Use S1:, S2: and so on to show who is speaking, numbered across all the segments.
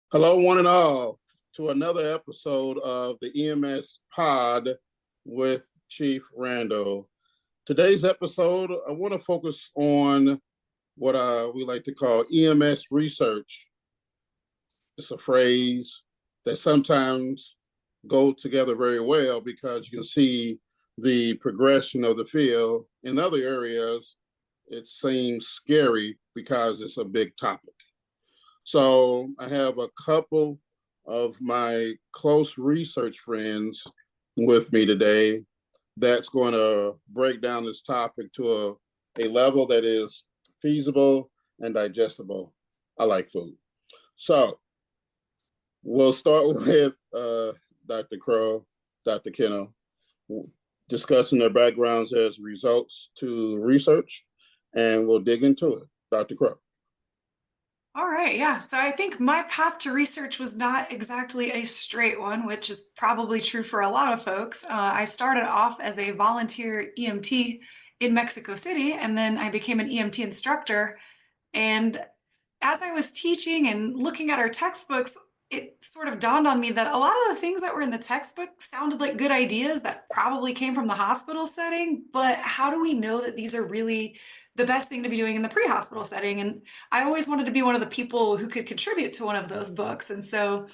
S1: Hello, one and all, to another episode of the EMS Pod with Chief Randall. Today's episode, I want to focus on what we like to call EMS research. It's a phrase that sometimes go together very well because you can see the progression of the field. In other areas, it seems scary because it's a big topic. So I have a couple of my close research friends with me today that's going to break down this topic to a level that is feasible and digestible. I like food. So we'll start with Dr. Crowe, Dr. Kennel, discussing their backgrounds as results to research, and we'll dig into it. Dr. Crowe.
S2: All right, yeah. So I think my path to research was not exactly a straight one, which is probably true for a lot of folks. I started off as a volunteer EMT in Mexico City, and then I became an EMT instructor. And as I was teaching and looking at our textbooks, it sort of dawned on me that a lot of the things that were in the textbook sounded like good ideas that probably came from the hospital setting, but how do we know that these are really the best thing to be doing in the pre-hospital setting? And I always wanted to be one of the people who could contribute to one of those books. And so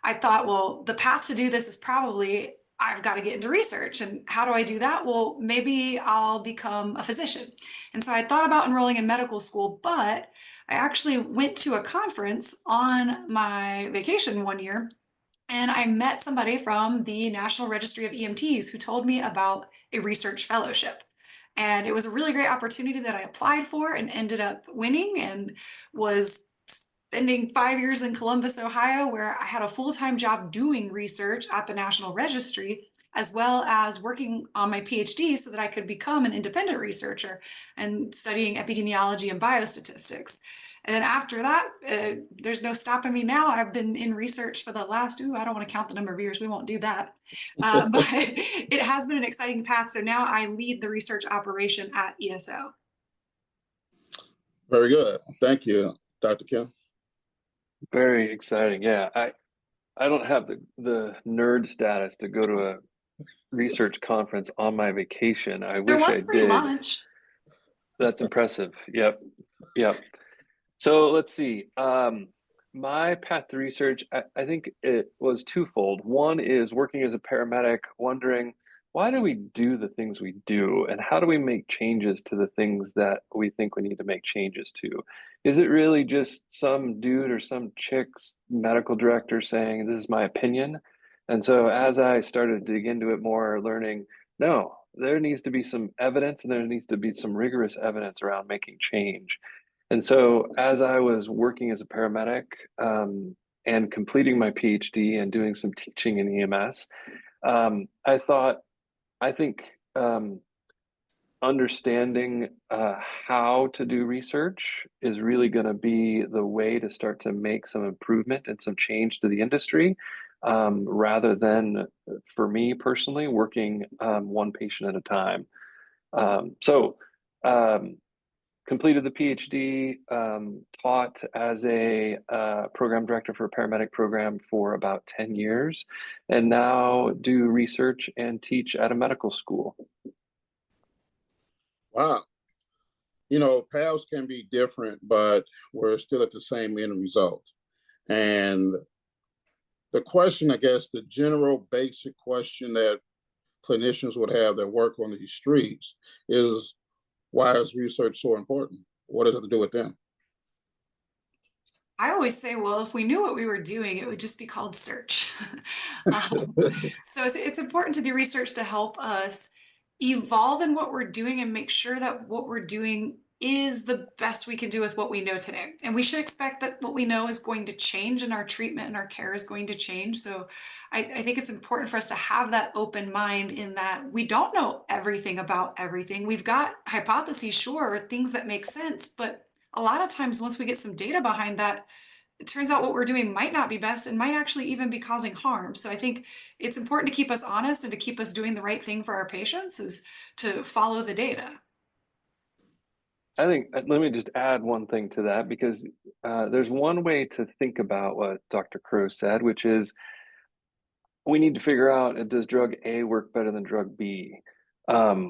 S2: I thought, well, the path to do this is probably I've got to get into research. And how do I do that? Well, maybe I'll become a physician. And so I thought about enrolling in medical school, but I actually went to a conference on my vacation one year, and I met somebody from the National Registry of EMTs who told me about a research fellowship. And it was a really great opportunity that I applied for and ended up winning, and was spending 5 years in Columbus, Ohio, where I had a full-time job doing research at the National Registry, as well as working on my PhD so that I could become an independent researcher and studying epidemiology and biostatistics. And then after that, there's no stopping me now. I've been in research for the last, I don't want to count the number of years. We won't do that. But it has been an exciting path. So now I lead the research operation at ESO.
S1: Very good. Thank you, Dr. Kim.
S3: Very exciting. Yeah, I don't have the nerd status to go to a research conference on my vacation. I
S2: There
S3: wish I
S2: was free
S3: did.
S2: lunch.
S3: That's impressive. Yep. Yep. So let's see. My path to research, I think it was twofold. One is working as a paramedic, wondering why do we do the things we do, and how do we make changes to the things that we think we need to make changes to? Is it really just some dude or some chick's medical director saying, this is my opinion? And so as I started to dig into it more, learning, no, there needs to be some evidence, and there needs to be some rigorous evidence around making change. And so as I was working as a paramedic, and completing my PhD and doing some teaching in EMS, I think understanding how to do research is really going to be the way to start to make some improvement and some change to the industry, rather than, for me personally, working one patient at a time. So completed the PhD, taught as a program director for a paramedic program for about 10 years, and now do research and teach at a medical school.
S1: Wow. Paths can be different, but we're still at the same end result. And the question, I guess, the general basic question that clinicians would have that work on these streets is, why is research so important? What does it have to do with them?
S2: I always say, well, if we knew what we were doing, it would just be called search. um, so it's important to do research to help us evolve in what we're doing and make sure that what we're doing is the best we can do with what we know today. And we should expect that what we know is going to change, and our treatment and our care is going to change. So I think it's important for us to have that open mind, in that we don't know everything about everything. We've got hypotheses, sure, or things that make sense, but a lot of times once we get some data behind that, it turns out what we're doing might not be best and might actually even be causing harm. So I think it's important to keep us honest and to keep us doing the right thing for our patients, is to follow the data.
S3: think let me just add one thing to that, because there's one way to think about what Dr. Crowe said, which is we need to figure out, does drug A work better than drug B,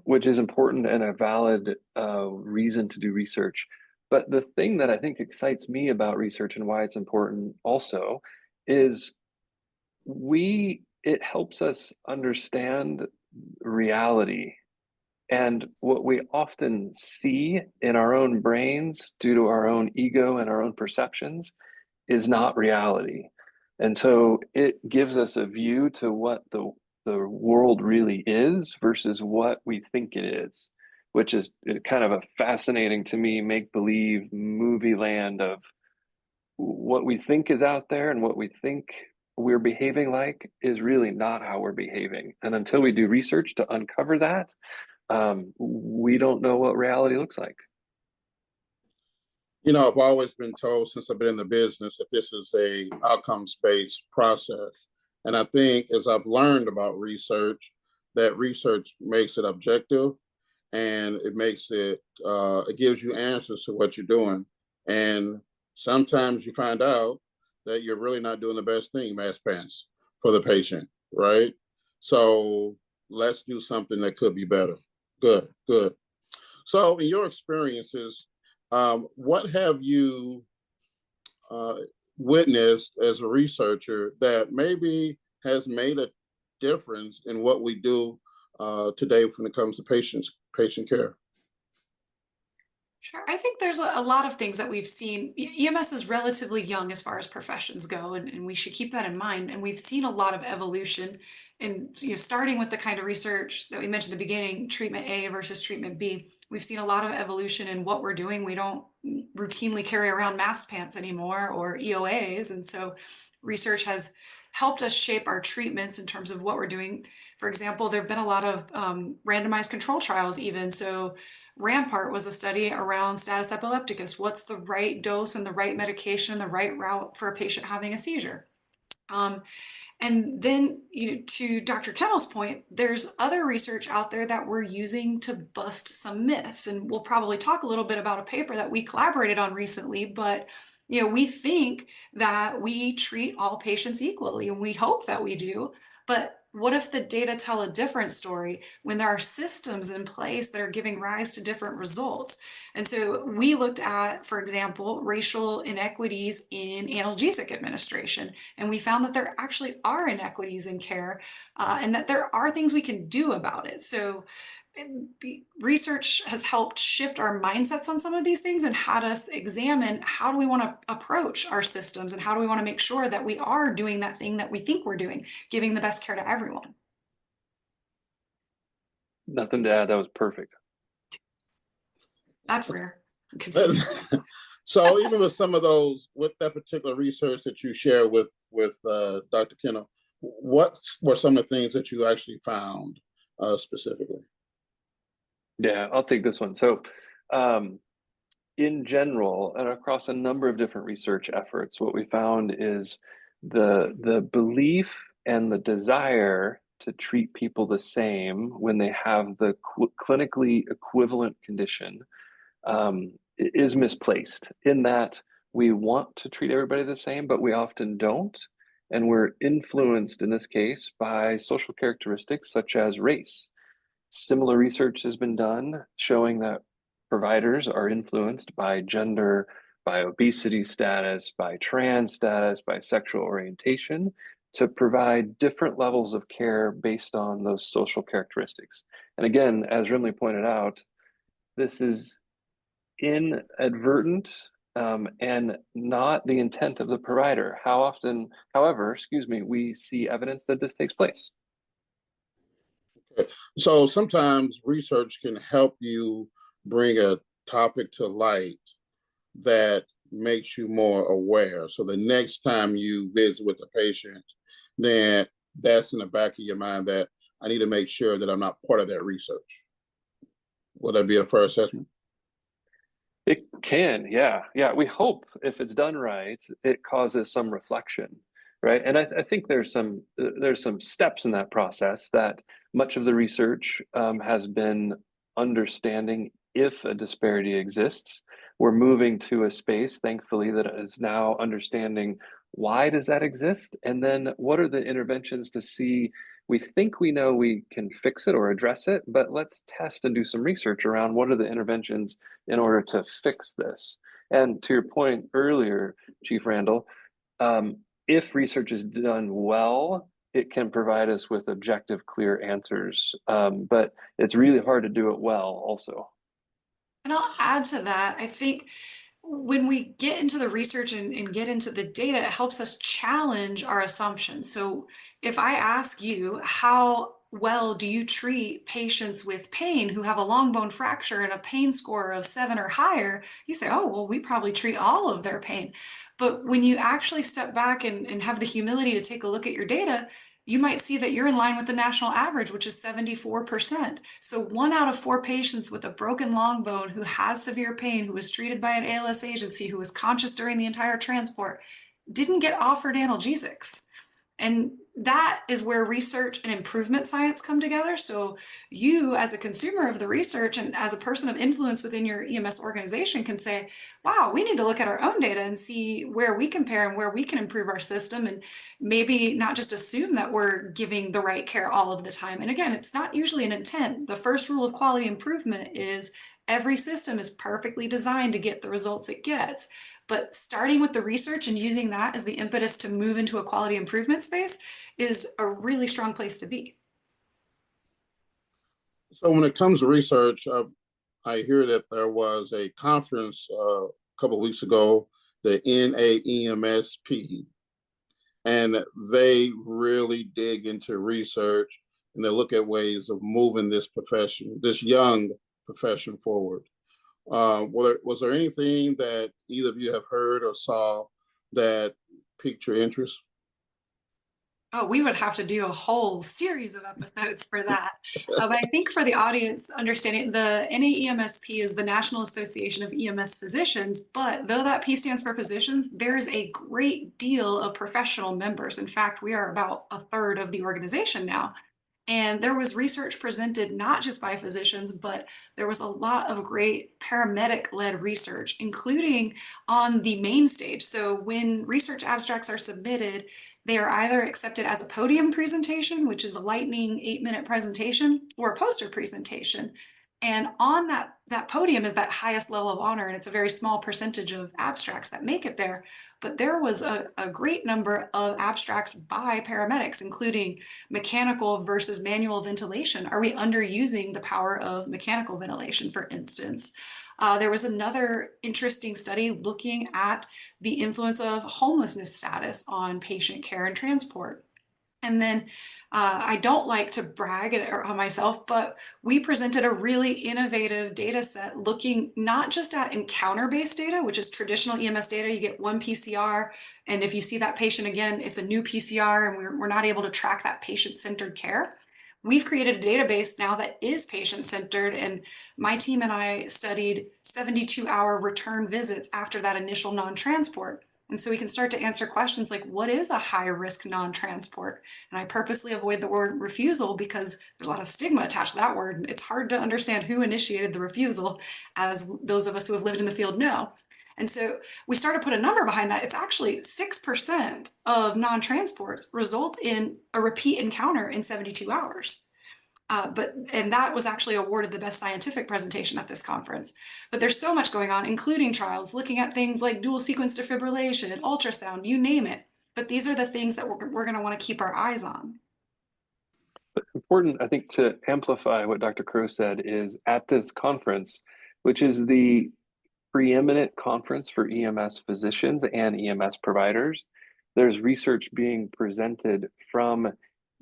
S3: which is important and a valid reason to do research. But the thing that I think excites me about research and why it's important also is it helps us understand reality. And what we often see in our own brains due to our own ego and our own perceptions is not reality. And so it gives us a view to what the world really is versus what we think it is, which is kind of a fascinating to me make-believe movie land of what we think is out there and what we think we're behaving like is really not how we're behaving. And until we do research to uncover that, we don't know what reality looks like.
S1: You know, I've always been told since I've been in the business that this is a outcomes-based process. And I think as I've learned about research, that research makes it objective and it makes it, it gives you answers to what you're doing. And sometimes you find out that you're really not doing the best thing, mass pants, for the patient, right? So let's do something that could be better. Good, good. So in your experiences, what have you witnessed as a researcher that maybe has made a difference in what we do today when it comes to patient care?
S2: Sure. I think there's a lot of things that we've seen. EMS is relatively young as far as professions go, and we should keep that in mind. And we've seen a lot of evolution, and starting with the kind of research that we mentioned at the beginning, treatment A versus treatment B. We've seen a lot of evolution in what we're doing. We don't routinely carry around mask pants anymore or EOAs, and so research has helped us shape our treatments in terms of what we're doing. For example, there have been a lot of randomized control trials even. So Rampart was a study around status epilepticus. What's the right dose and the right medication, the right route for a patient having a seizure? And then, to Dr. Kennel's point, there's other research out there that we're using to bust some myths. And we'll probably talk a little bit about a paper that we collaborated on recently, but we think that we treat all patients equally, and we hope that we do. But what if the data tell a different story when there are systems in place that are giving rise to different results? And so we looked at, for example, racial inequities in analgesic administration, and we found that there actually are inequities in care, and that there are things we can do about it. So research has helped shift our mindsets on some of these things and had us examine how do we want to approach our systems and how do we want to make sure that we are doing that thing that we think we're doing, giving the best care to everyone.
S3: Nothing to add. That was perfect.
S2: That's rare.
S1: So even with some of those, with that particular research that you share with Dr. Kennel, what were some of the things that you actually found specifically?
S3: Yeah, I'll take this one. So in general, and across a number of different research efforts, what we found is the belief and the desire to treat people the same when they have the clinically equivalent condition is misplaced, in that we want to treat everybody the same, but we often don't. And we're influenced in this case by social characteristics such as race. Similar research has been done showing that providers are influenced by gender, by obesity status, by trans status, by sexual orientation, to provide different levels of care based on those social characteristics. And again, as Remle pointed out, this is inadvertent and not the intent of the provider. However, we see evidence that this takes place.
S1: So sometimes research can help you bring a topic to light that makes you more aware. So the next time you visit with the patient, then that's in the back of your mind that I need to make sure that I'm not part of that research. Would that be a fair assessment?
S3: It can, yeah. We hope if it's done right, it causes some reflection, right? And I think there's some steps in that process that much of the research has been understanding if a disparity exists. We're moving to a space, thankfully, that is now understanding why does that exist? And then what are the interventions to see, we think we know we can fix it or address it, but let's test and do some research around what are the interventions in order to fix this. And to your point earlier, Chief Randell, if research is done well, it can provide us with objective, clear answers. But it's really hard to do it well also.
S2: And I'll add to that, I think when we get into the research and get into the data, it helps us challenge our assumptions. So if I ask you, how well do you treat patients with pain who have a long bone fracture and a pain score of 7 or higher, you say, oh, well, we probably treat all of their pain. But when you actually step back and have the humility to take a look at your data, you might see that you're in line with the national average, which is 74%. So 1 out of 4 patients with a broken long bone who has severe pain, who was treated by an ALS agency, who was conscious during the entire transport, didn't get offered analgesics. And that is where research and improvement science come together. So you, as a consumer of the research and as a person of influence within your EMS organization, can say, wow, we need to look at our own data and see where we compare and where we can improve our system, and maybe not just assume that we're giving the right care all of the time. And again, it's not usually an intent. The first rule of quality improvement is every system is perfectly designed to get the results it gets. But starting with the research and using that as the impetus to move into a quality improvement space is a really strong place to be.
S1: So when it comes to research, I hear that there was a conference a couple of weeks ago, the NAEMSP, and they really dig into research and they look at ways of moving this profession, this young profession forward. Was there anything that either of you have heard or saw that piqued your interest?
S2: Oh, we would have to do a whole series of episodes for that. But I think for the audience understanding, the NAEMSP is the National Association of EMS Physicians, but though that P stands for physicians, there's a great deal of professional members. In fact, we are about a third of the organization now. And there was research presented not just by physicians, but there was a lot of great paramedic-led research, including on the main stage. So when research abstracts are submitted, they are either accepted as a podium presentation, which is a lightning 8-minute presentation, or a poster presentation. And on that podium is that highest level of honor, and it's a very small percentage of abstracts that make it there. But there was a great number of abstracts by paramedics, including mechanical versus manual ventilation. Are we underusing the power of mechanical ventilation, for instance? There was another interesting study looking at the influence of homelessness status on patient care and transport. And then I don't like to brag on myself, but we presented a really innovative data set looking not just at encounter-based data, which is traditional EMS data. You get 1 PCR, and if you see that patient again, it's a new PCR, and we're not able to track that patient-centered care. We've created a database now that is patient-centered, and my team and I studied 72-hour return visits after that initial non-transport. And so we can start to answer questions like, what is a high-risk non-transport? And I purposely avoid the word refusal because there's a lot of stigma attached to that word. It's hard to understand who initiated the refusal, as those of us who have lived in the field know. And so we start to put a number behind that. It's actually 6% of non-transports result in a repeat encounter in 72 hours. And that was actually awarded the best scientific presentation at this conference. But there's so much going on, including trials, looking at things like dual sequence defibrillation, ultrasound, you name it. But these are the things that we're going to want to keep our eyes on.
S3: Important, I think, to amplify what Dr. Crowe said is at this conference, which is the preeminent conference for EMS physicians and EMS providers, there's research being presented from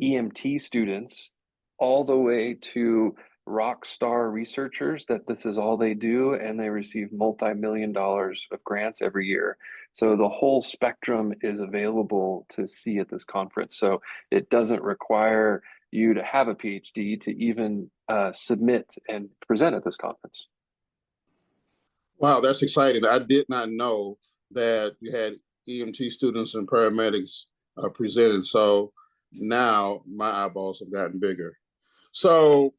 S3: EMT students all the way to rock star researchers that this is all they do, and they receive multi-million dollars of grants every year. So the whole spectrum is available to see at this conference. So it doesn't require you to have a PhD to even submit and present at this conference.
S1: Wow, that's exciting. I did not know that you had EMT students and paramedics presented. So now my eyeballs have gotten bigger. So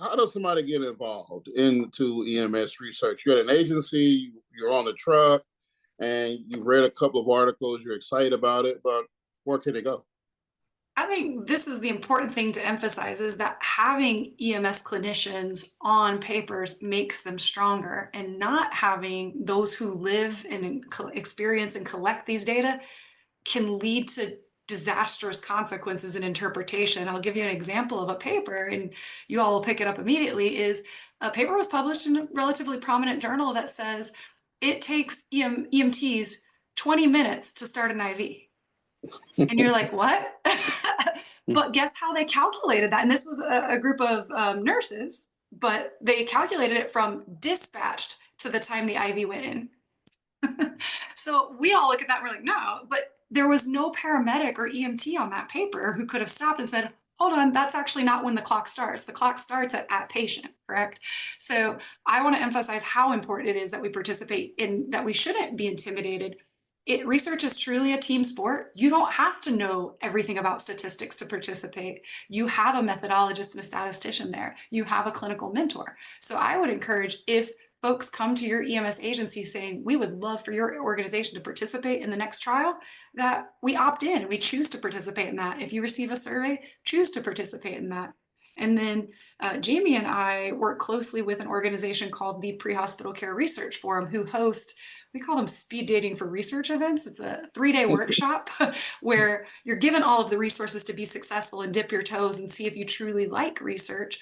S1: how does somebody get involved into EMS research? You're at an agency, you're on the truck, and you read a couple of articles, you're excited about it, but where can it go?
S2: I think this is the important thing to emphasize is that having EMS clinicians on papers makes them stronger, and not having those who live and experience and collect these data can lead to disastrous consequences in interpretation. I'll give you an example of a paper, and you all will pick it up immediately. Is a paper was published in a relatively prominent journal that says it takes EMTs 20 minutes to start an IV. And you're like, what? But guess how they calculated that? And this was a group of nurses, but they calculated it from dispatched to the time the IV went in. So we all look at that and we're like, no, but there was no paramedic or EMT on that paper who could have stopped and said, hold on, that's actually not when the clock starts. The clock starts at patient, correct? So I want to emphasize how important it is that we participate in, that we shouldn't be intimidated. Research is truly a team sport. You don't have to know everything about statistics to participate. You have a methodologist and a statistician there. You have a clinical mentor. So I would encourage, if folks come to your EMS agency saying, we would love for your organization to participate in the next trial, that we opt in, we choose to participate in that. If you receive a survey, choose to participate in that. And then Jamie and I work closely with an organization called the Pre-Hospital Care Research Forum, who hosts, we call them speed dating for research events. It's a 3-day workshop where you're given all of the resources to be successful and dip your toes and see if you truly like research.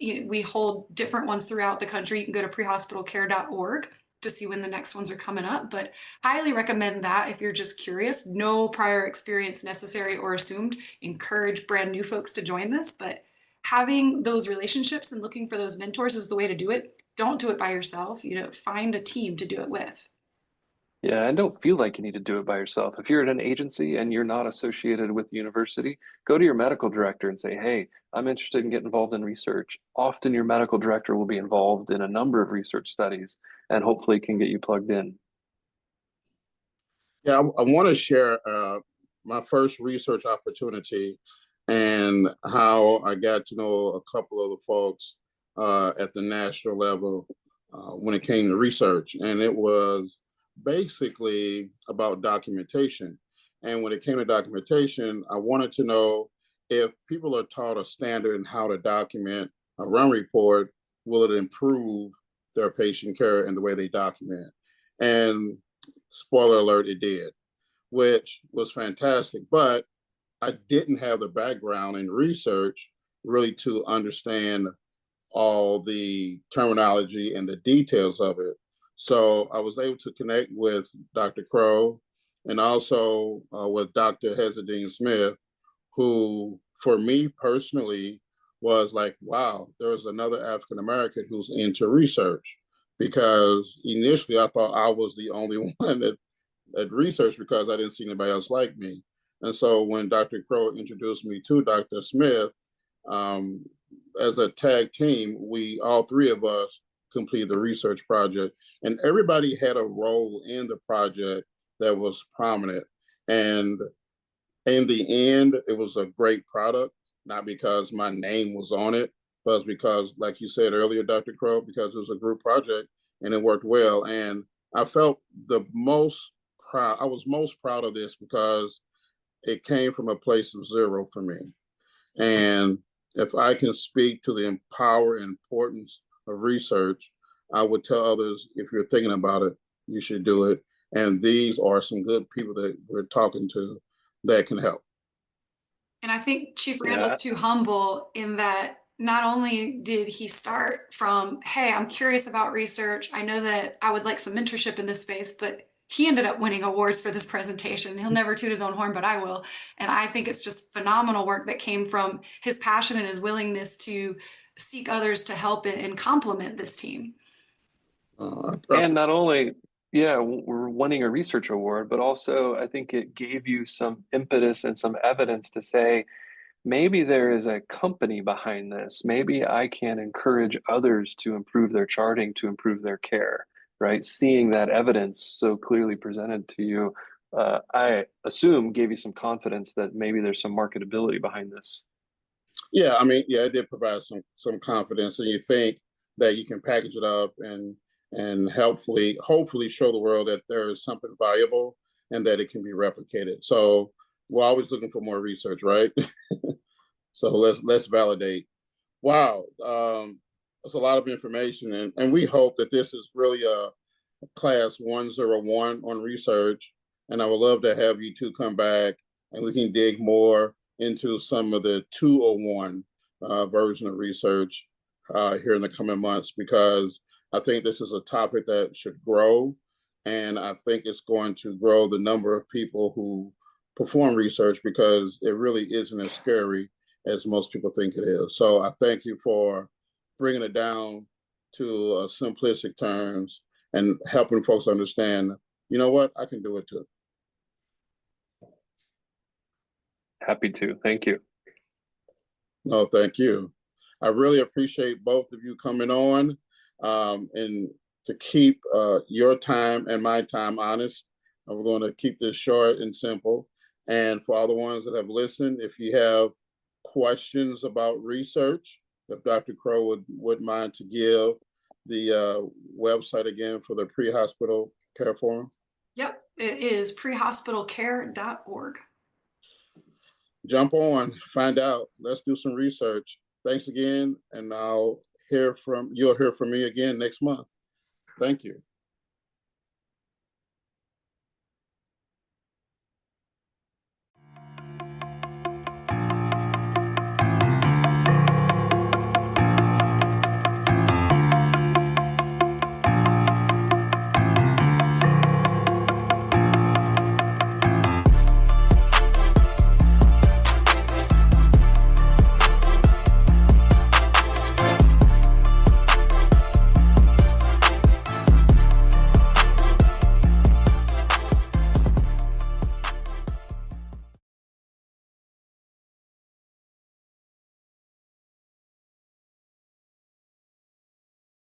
S2: We hold different ones throughout the country. You can go to prehospitalcare.org to see when the next ones are coming up, but highly recommend that if you're just curious. No prior experience necessary or assumed. Encourage brand new folks to join this, but having those relationships and looking for those mentors is the way to do it. Don't do it by yourself. Find a team to do it with.
S3: Yeah, and don't feel like you need to do it by yourself. If you're at an agency and you're not associated with the university, go to your medical director and say, hey, I'm interested in getting involved in research. Often your medical director will be involved in a number of research studies and hopefully can get you plugged in.
S1: Yeah, I want to share my first research opportunity and how I got to know a couple of the folks at the national level when it came to research. And it was basically about documentation. And when it came to documentation, I wanted to know if people are taught a standard in how to document a run report, will it improve their patient care and the way they document? And spoiler alert, it did, which was fantastic. But I didn't have the background in research really to understand all the terminology and the details of it. So I was able to connect with Dr. Crowe and also with Dr. Hezadine Smith, who for me personally was like, wow, there's another African American who's into research. Because initially I thought I was the only one that researched because I didn't see anybody else like me. And so when Dr. Crowe introduced me to Dr. Smith, as a tag team, all three of us completed the research project, and everybody had a role in the project that was prominent. And in the end, it was a great product, not because my name was on it, but because, like you said earlier, Dr. Crowe, because it was a group project and it worked well. And I felt I was most proud of this because it came from a place of zero for me. And if I can speak to the power and importance of research, I would tell others, if you're thinking about it, you should do it. And these are some good people that we're talking to that can help.
S2: And I think Chief Randell's too humble in that not only did he start from, hey, I'm curious about research, I know that I would like some mentorship in this space, but he ended up winning awards for this presentation. He'll never toot his own horn, but I will. And I think it's just phenomenal work that came from his passion and his willingness to seek others to help and complement this team.
S3: And not only, we're winning a research award, but also I think it gave you some impetus and some evidence to say, maybe there is a company behind this. Maybe I can encourage others to improve their charting, to improve their care, right? Seeing that evidence so clearly presented to you, I assume gave you some confidence that maybe there's some marketability behind this.
S1: Yeah, I mean, yeah, it did provide some confidence, and you think that you can package it up and hopefully show the world that there is something valuable and that it can be replicated. So we're always looking for more research, right? So let's validate. Wow, that's a lot of information, and we hope that this is really a class 101 on research. And I would love to have you two come back and we can dig more into some of the 201 version of research here in the coming months, because I think this is a topic that should grow. And I think it's going to grow the number of people who perform research, because it really isn't as scary as most people think it is. So I thank you for bringing it down to simplistic terms and helping folks understand, you know what, I can do it too.
S3: Happy to. Thank you.
S1: No, thank you. I really appreciate both of you coming on, and to keep your time and my time honest. We're going to keep this short and simple. And for all the ones that have listened, if you have questions about research, if Dr. Crowe would mind to give the website again for the pre-hospital care forum.
S2: Yep, it is prehospitalcare.org.
S1: Jump on, find out. Let's do some research. Thanks again, and you'll hear from me again next month. Thank you.